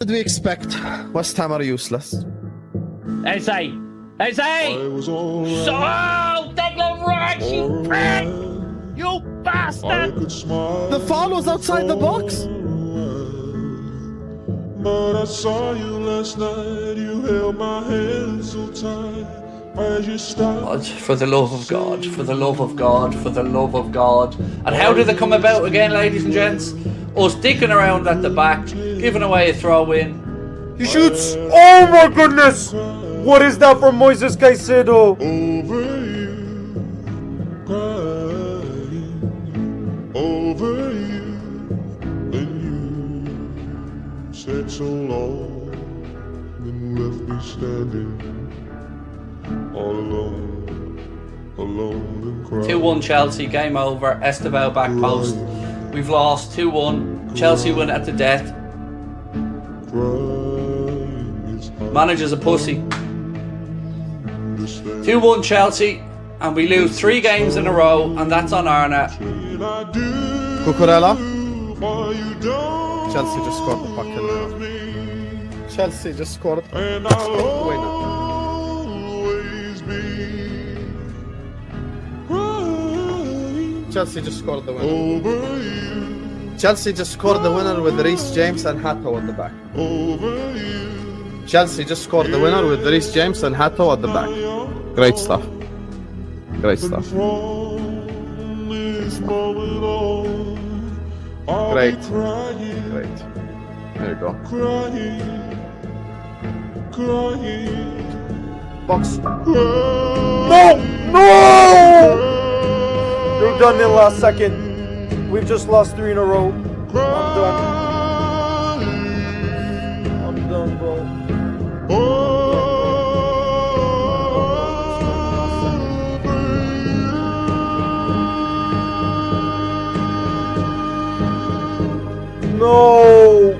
What did we expect? West Ham are useless. Eze! So, Declan Rice, you prick! You bastard! The foul was outside the box. But I saw you last night. You held my hand so tight. As you stopped. For the love of God, for the love of God, for the love of God. And how did it come about again, ladies and gents? Us dicking around at the back, giving away a throw in. He shoots! Oh my goodness! What is that from Moises Caicedo? Over you, crying over you, and you said so long, then left me standing all alone and crying. 2-1 Chelsea, game over. Estevao back post. We've lost 2-1. Chelsea win at the death. Manager's a pussy. 2-1 Chelsea, and we lose 3 games in a row, and that's on Arne. Cucurella. Chelsea just scored the fucking. Chelsea just scored. Chelsea just scored the winner. Chelsea just scored the winner with Reece James and Hato at the back. Chelsea just scored the winner with Reece James and Hato at the back. Great stuff. Great stuff. Great. Great. There you go. Box. No! No! You're done in last second. We've just lost 3 in a row. I'm done. I'm done, bro. No!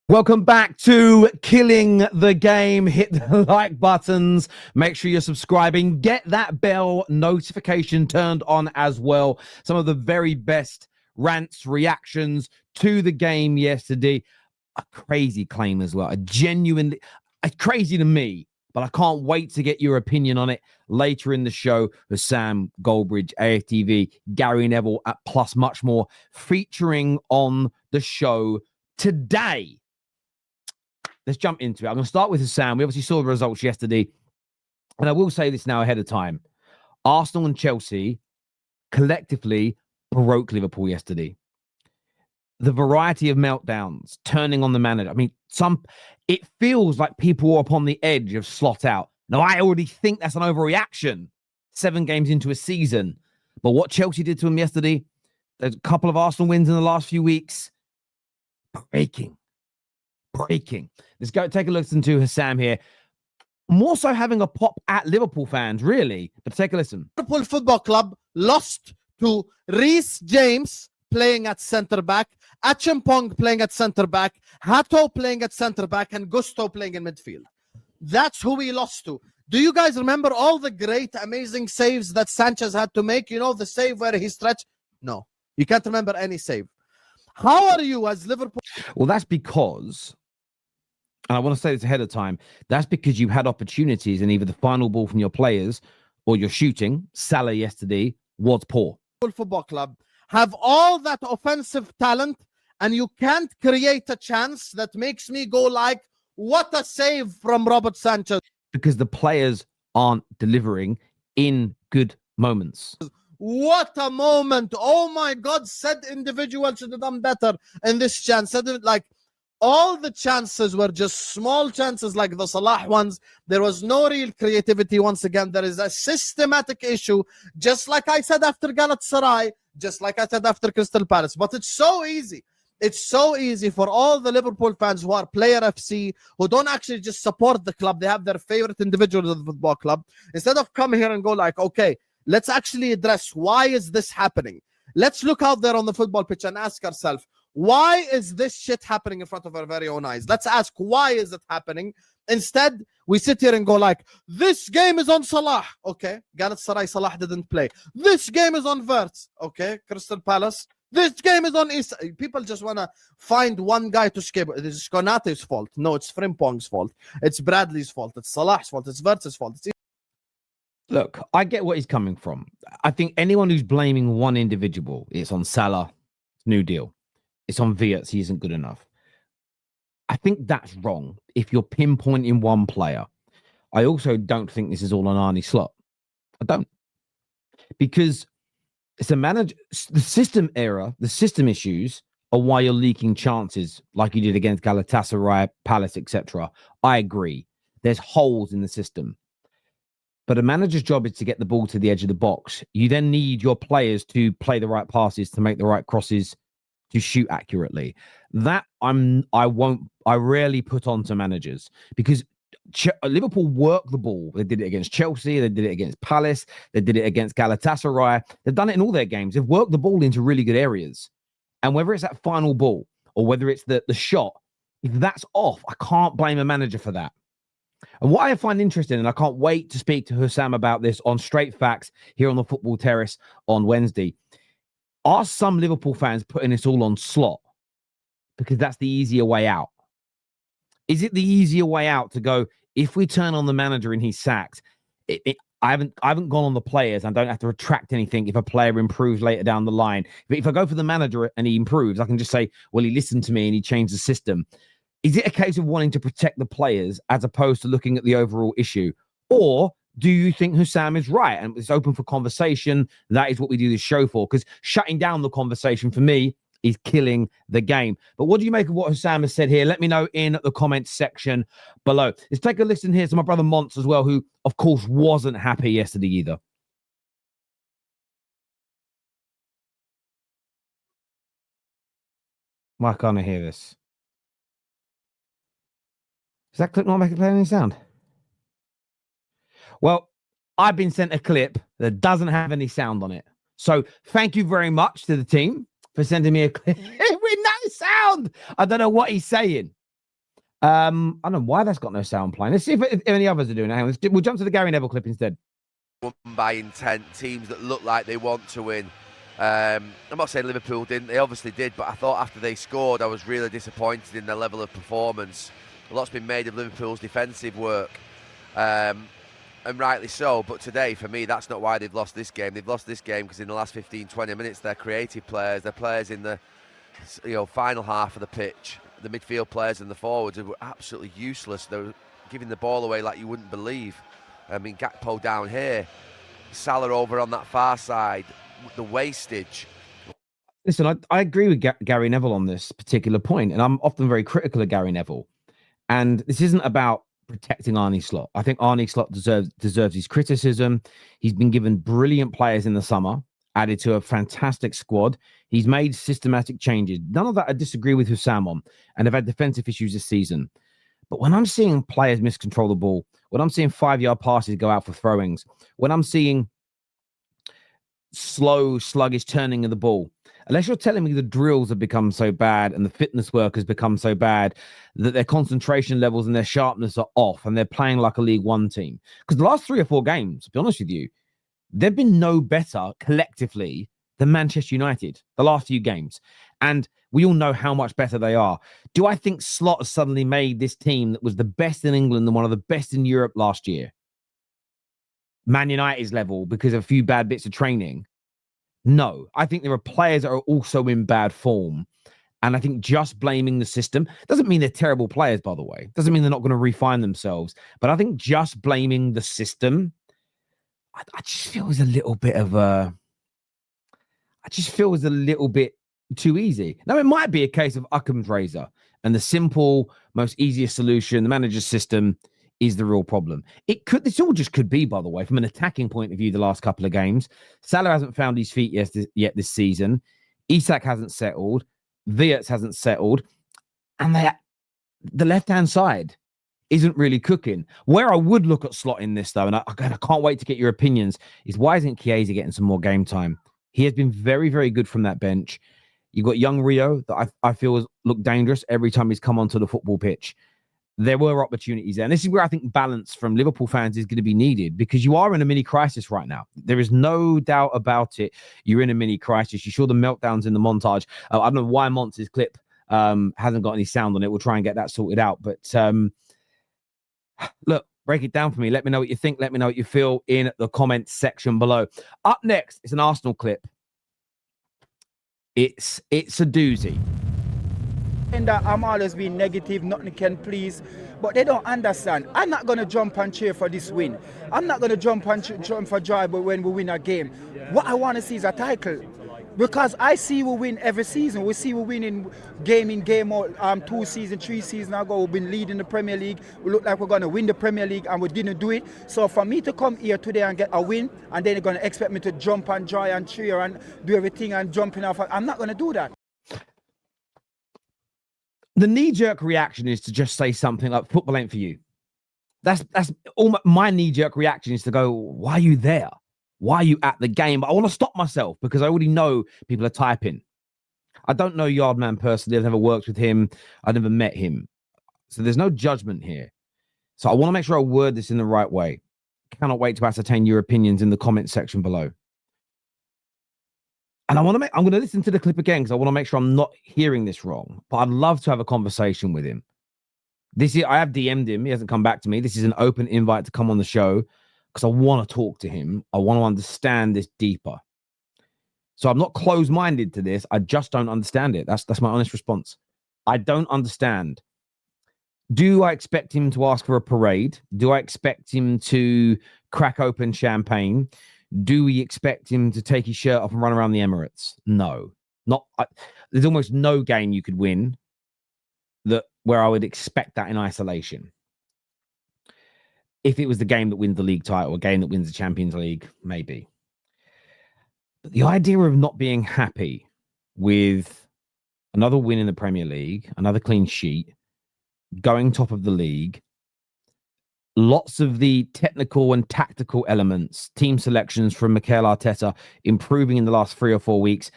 Welcome back to Killing the Game. Hit the like buttons. Make sure you're subscribing. Get that bell notification turned on as well. Some of the very best rants, reactions to the game yesterday. A crazy claim as well. Crazy to me, but I can't wait to get your opinion on it later in the show. Husam, Goldbridge, AFTV, Gary Neville at Plus Much More featuring on the show today. Let's jump into it. I'm going to start with Husam. We obviously saw the results yesterday. And I will say this now ahead of time. Arsenal and Chelsea collectively broke Liverpool yesterday. The variety of meltdowns, turning on the manager. I mean, it feels like people are upon the edge of Slot out. Now, I already think that's an overreaction 7 games into a season. But what Chelsea did to him yesterday, there's a couple of Arsenal wins in the last few weeks. Breaking. Let's go take a listen to Husam here. More so having a pop at Liverpool fans, really. But take a listen. Liverpool Football Club lost to Reece James playing at centre-back, Achimpong playing at centre-back, Hato playing at centre-back, and Gusto playing in midfield. That's who we lost to. Do you guys remember all the great, amazing saves that Sanchez had to make? You know, the save where he stretched? No, you can't remember any save. How are you as Liverpool? Well, that's because, and I want to say this ahead of time, that's because you had opportunities and either the final ball from your players or your shooting. Salah yesterday was poor. Football Club have all that offensive talent, and you can't create a chance that makes me go like, what a save from Robert Sanchez. Because the players aren't delivering in good moments. What a moment. Oh my God, said individual should have done better in this chance. Like, all the chances were just small chances like the Salah ones. There was no real creativity. Once again, there is a systematic issue, just like I said after Galatasaray, just like I said after Crystal Palace. But it's so easy. It's so easy for all the Liverpool fans who are Player FC, who don't actually just support the club. They have their favorite individuals of the football club. Instead of come here and go like, okay, let's actually address why is this happening. Let's look out there on the football pitch and ask ourselves, why is this shit happening in front of our very own eyes? Let's ask, why is it happening? Instead, we sit here and go like, this game is on Salah. Okay, Galatasaray, Salah didn't play. This game is on Wirtz. Okay, Crystal Palace. This game is on Isa. People just want to find one guy to scapegoat. This is Konate's fault. No, it's Frimpong's fault. It's Bradley's fault. It's Salah's fault. It's Wirtz's fault. Look, I get what he's coming from. I think anyone who's blaming one individual, it's on Salah, new deal. It's on Wirtz, he isn't good enough. I think that's wrong if you're pinpointing one player. I also don't think this is all on Arne Slot. I don't. Because it's a manager, the system error, the system issues are why you're leaking chances like you did against Galatasaray, Palace, etc. I agree. There's holes in the system. But a manager's job is to get the ball to the edge of the box. You then need your players to play the right passes, to make the right crosses, to shoot accurately. That I rarely put on to managers, because Liverpool work the ball. They did it against Chelsea. They did it against Palace. They did it against Galatasaray. They've done it in all their games. They've worked the ball into really good areas. And whether it's that final ball or whether it's the shot, if that's off, I can't blame a manager for that. And what I find interesting, and I can't wait to speak to Husam about this on Straight Facts here on the Football Terrace on Wednesday, are some Liverpool fans putting this all on Slot because that's the easier way out? Is it the easier way out to go, if we turn on the manager and he's sacked, I haven't gone on the players. I don't have to retract anything if a player improves later down the line. But if I go for the manager and he improves, I can just say, well, he listened to me and he changed the system. Is it a case of wanting to protect the players as opposed to looking at the overall issue? Or do you think Husam is right and it's open for conversation? That is what we do this show for, because shutting down the conversation for me is killing the game. But what do you make of what Husam has said here? Let me know in the comments section below. Let's take a listen here to my brother Monts as well, who, of course, wasn't happy yesterday either. Why can't I hear this? Does that clip not make it play any sound? Well, I've been sent a clip that doesn't have any sound on it. So thank you very much to the team for sending me a clip with no sound. I don't know what he's saying. I don't know why that's got no sound playing. Let's see if any others are doing it. Hang on, we'll jump to the Gary Neville clip instead. Won by intent, teams that look like they want to win. I'm not saying Liverpool didn't, they obviously did, but I thought after they scored, I was really disappointed in their level of performance. A lot's been made of Liverpool's defensive work, and rightly so, but today, for me, that's not why they've lost this game. They've lost this game because in the last 15-20 minutes, they're creative players, they're players in the final half of the pitch, the midfield players and the forwards were absolutely useless. They were giving the ball away like you wouldn't believe. I mean, Gakpo down here, Salah over on that far side, the wastage. Listen, I agree with Gary Neville on this particular point, and I'm often very critical of Gary Neville. And this isn't about protecting Arne Slot. I think Arne Slot deserves his criticism. He's been given brilliant players in the summer, added to a fantastic squad. He's made systematic changes. None of that I disagree with Husam on, and they've had defensive issues this season. But when I'm seeing players miscontrol the ball, when I'm seeing 5-yard passes go out for throw-ins, when I'm seeing slow, sluggish turning of the ball, unless you're telling me the drills have become so bad and the fitness work has become so bad that their concentration levels and their sharpness are off and they're playing like a League One team. Because the last 3 or 4 games, to be honest with you, they've been no better collectively than Manchester United, the last few games. And we all know how much better they are. Do I think Slot has suddenly made this team that was the best in England and one of the best in Europe last year Man United's level because of a few bad bits of training? No, I think there are players that are also in bad form. And I think just blaming the system doesn't mean they're terrible players, by the way. Doesn't mean they're not going to refine themselves. But I think just blaming the system, I just feel is a little bit of a... I just feel is a little bit too easy. Now, it might be a case of Occam's razor and the simple, most easiest solution, the manager's system, is the real problem. This all just could be, by the way, from an attacking point of view, the last couple of games. Salah hasn't found his feet yet this season. Isak hasn't settled. Wirtz hasn't settled. And the left-hand side isn't really cooking. Where I would look at Slot in this, though, and I can't wait to get your opinions, is why isn't Chiesa getting some more game time? He has been very, very good from that bench. You've got young Rio that I feel has looked dangerous every time he's come onto the football pitch. there were opportunities there. And this is where I think balance from Liverpool fans is going to be needed, because you are in a mini crisis right now. There is no doubt about it. You're in a mini crisis. You saw the meltdowns in the montage. I don't know why Monty's clip hasn't got any sound on it. We'll try and get that sorted out. But look, break it down for me. Let me know what you think. Let me know what you feel in the comments section below. Up next, it's an Arsenal clip. It's a doozy. And I'm always being negative, nothing can please, but they don't understand. I'm not going to jump and cheer for this win. I'm not going to jump and jump for joy when we win a game. What I want to see is a title, because I see we win every season. We see we win in game out. 2 seasons, 3 seasons ago, we've been leading the Premier League. We look like we're going to win the Premier League, and we didn't do it. So for me to come here today and get a win, and then they're going to expect me to jump and joy and cheer and do everything and jumping off, I'm not going to do that. The knee-jerk reaction is to just say something like, football ain't for you. That's all my knee-jerk reaction is to go, why are you there? Why are you at the game? But I want to stop myself because I already know people are typing. I don't know Yardman personally. I've never worked with him. I've never met him. So there's no judgment here. So I want to make sure I word this in the right way. Cannot wait to ascertain your opinions in the comment section below. And I'm going to listen to the clip again because I want to make sure I'm not hearing this wrong. But I'd love to have a conversation with him. I have DM'd him. He hasn't come back to me. This is an open invite to come on the show because I want to talk to him. I want to understand this deeper. So I'm not closed-minded to this. I just don't understand it. That's my honest response. I don't understand. Do I expect him to ask for a parade? Do I expect him to crack open champagne? Do we expect him to take his shirt off and run around the Emirates? No, there's almost no game you could win where I would expect that in isolation. If it was the game that wins the league title, a game that wins the Champions League, maybe. But the idea of not being happy with another win in the Premier League, another clean sheet, going top of the league, lots of the technical and tactical elements, team selections from Mikel Arteta improving in the last 3 or 4 weeks.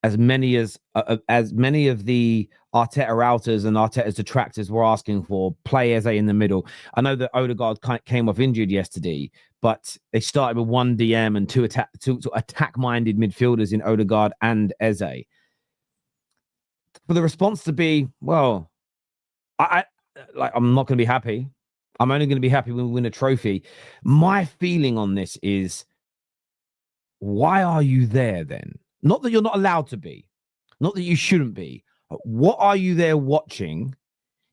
As many of the Arteta outers and Arteta's detractors were asking for, play Eze in the middle. I know that Odegaard came off injured yesterday, but they started with 1 DM and two attack-minded midfielders in Odegaard and Eze. For the response to be, well, I'm not going to be happy. I'm only going to be happy when we win a trophy. My feeling on this is, why are you there then? Not that you're not allowed to be, not that you shouldn't be. What are you there watching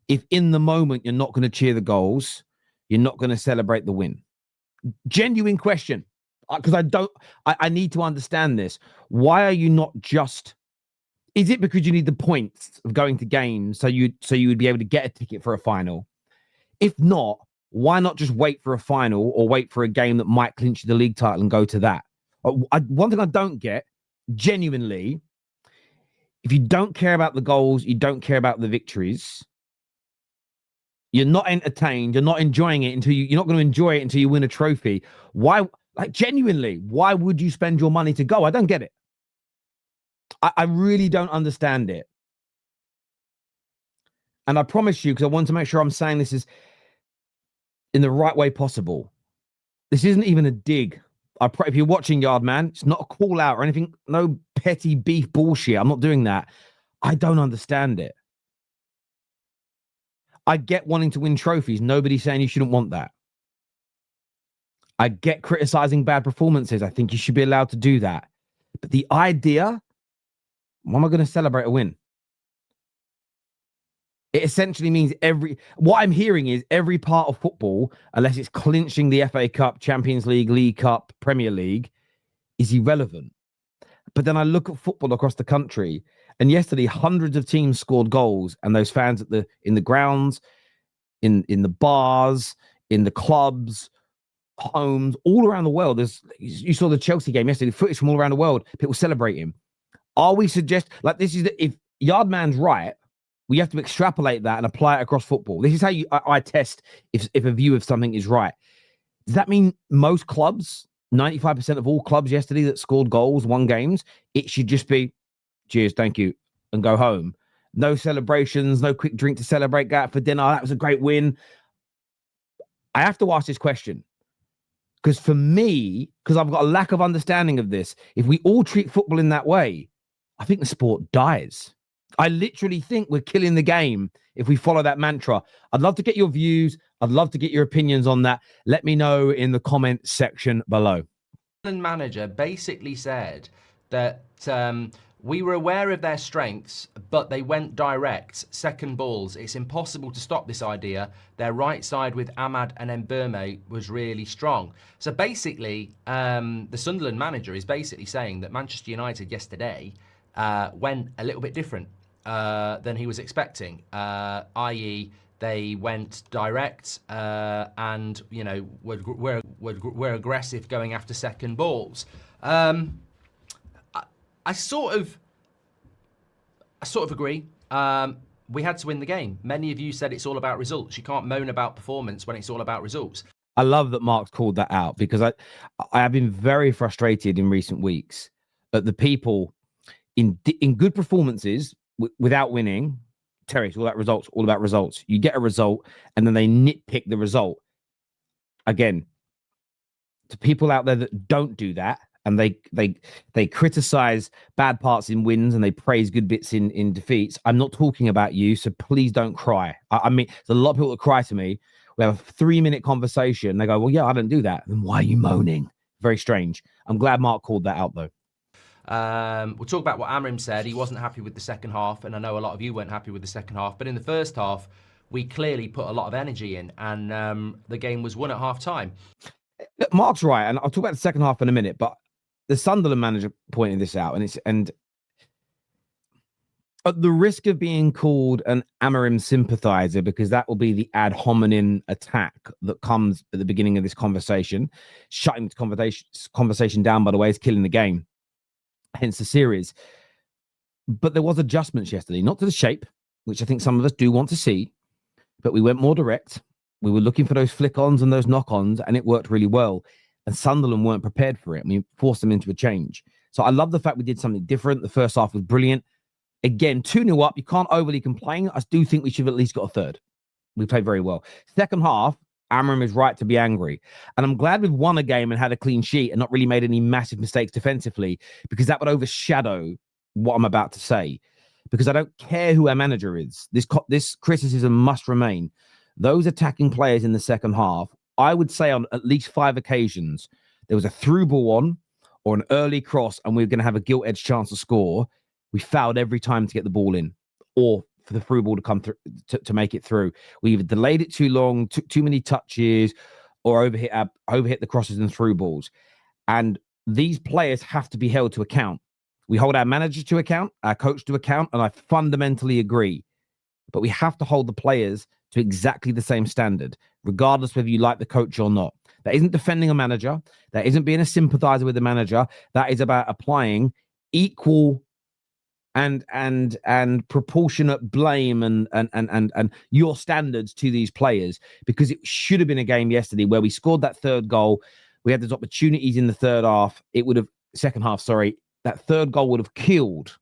if in the moment you're not going to cheer the goals, you're not going to celebrate the win? Genuine question, because I need to understand this. Why are you not just, is it because you need the points of going to games so you would be able to get a ticket for a final? If not, why not just wait for a final or wait for a game that might clinch the league title and go to that? One thing I don't get, genuinely, if you don't care about the goals, you don't care about the victories, you're not entertained, you're not enjoying it you're not going to enjoy it until you win a trophy. Why, genuinely, why would you spend your money to go? I don't get it. I really don't understand it. And I promise you, because I want to make sure I'm saying this is in the right way possible. This isn't even a dig. If you're watching Yardman, it's not a call out or anything. No petty beef bullshit. I'm not doing that. I don't understand it. I get wanting to win trophies. Nobody's saying you shouldn't want that. I get criticizing bad performances. I think you should be allowed to do that. But the idea, why am I going to celebrate a win? It essentially means what I'm hearing is every part of football, unless it's clinching the FA Cup, Champions League, League Cup, Premier League, is irrelevant. But then I look at football across the country, and yesterday hundreds of teams scored goals, and those fans in the grounds, in the bars, in the clubs, homes, all around the world. You saw the Chelsea game yesterday, footage from all around the world, people celebrating. Are we if Yardman's right, we have to extrapolate that and apply it across football. This is how I test if a view of something is right. Does that mean most clubs, 95% of all clubs yesterday that scored goals, won games, it should just be, cheers, thank you, and go home? No celebrations, no quick drink to celebrate. Go out for dinner. That was a great win. I have to ask this question. Because for me, because I've got a lack of understanding of this, if we all treat football in that way, I think the sport dies. I literally think we're killing the game if we follow that mantra. I'd love to get your views. I'd love to get your opinions on that. Let me know in the comment section below. Manager basically said that we were aware of their strengths, but they went direct, second balls. It's impossible to stop this idea. Their right side with Ahmad and Mberme was really strong. So basically, the Sunderland manager is basically saying that Manchester United yesterday went a little bit different than he was expecting, i.e., they went direct and, you know, were aggressive going after second balls. I sort of agree. We had to win the game. Many of you said it's all about results. You can't moan about performance when it's all about results. I love that Mark's called that out, because I have been very frustrated in recent weeks at the people in good performances without winning. Terrace, all about results. You get a result and then they nitpick the result. Again, to people out there that don't do that, and they criticize bad parts in wins and they praise good bits in defeats. I'm not talking about you, so please don't cry. I mean, there's a lot of people that cry to me. We have a 3-minute conversation. They go, well, yeah, I don't do that. Then why are you moaning? Very strange. I'm glad Mark called that out, though. We'll talk about what Amrim said. He wasn't happy with the second half, and I know a lot of you weren't happy with the second half. But in the first half, we clearly put a lot of energy in, and the game was won at half time. Mark's right, and I'll talk about the second half in a minute. But the Sunderland manager pointed this out, and at the risk of being called an Amorim sympathizer, because that will be the ad hominem attack that comes at the beginning of this conversation. Shutting this conversation down, by the way, is killing the game. Hence the series. But there was adjustments yesterday, not to the shape, which I think some of us do want to see, but we went more direct. We were looking for those flick-ons and those knock-ons, and it worked really well. And Sunderland weren't prepared for it. We forced them into a change. So I love the fact we did something different. The first half was brilliant. Again, 2-0 up. You can't overly complain. I do think we should have at least got a third. We played very well. Second half, Amram is right to be angry. And I'm glad we've won a game and had a clean sheet and not really made any massive mistakes defensively, because that would overshadow what I'm about to say. Because I don't care who our manager is. This criticism must remain. Those attacking players in the second half, I would say on at least 5 occasions, there was a through ball on or an early cross and we were going to have a gilt-edged chance to score. We fouled every time to get the ball in, or for the through ball to come through to make it through. We either delayed it too long, took too many touches, or overhit the crosses and through balls. And these players have to be held to account. We hold our manager to account, our coach to account, and I fundamentally agree. But we have to hold the players to exactly the same standard, regardless whether you like the coach or not. That isn't defending a manager. That isn't being a sympathizer with the manager. That is about applying equal and proportionate blame and your standards to these players, because it should have been a game yesterday where we scored that third goal. We had those opportunities in the second half, sorry. That third goal would have killed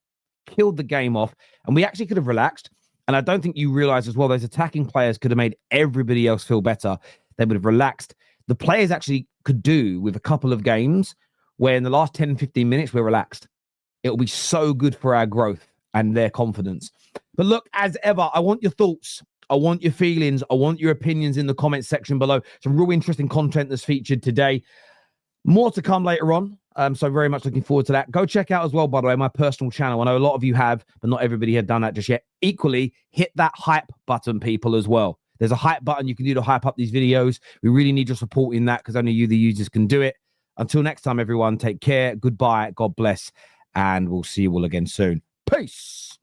the game off, and we actually could have relaxed. And I don't think you realize as well, those attacking players could have made everybody else feel better. They would have relaxed. The players actually could do with a couple of games where in the last 10, 15 minutes, we're relaxed. It'll be so good for our growth and their confidence. But look, as ever, I want your thoughts. I want your feelings. I want your opinions in the comments section below. Some real interesting content that's featured today. More to come later on. So very much looking forward to that. Go check out as well, by the way, my personal channel. I know a lot of you have, but not everybody had done that just yet. Equally, hit that hype button, people, as well. There's a hype button you can do to hype up these videos. We really need your support in that, because only you, the users, can do it. Until next time, everyone, take care. Goodbye. God bless. And we'll see you all again soon. Peace.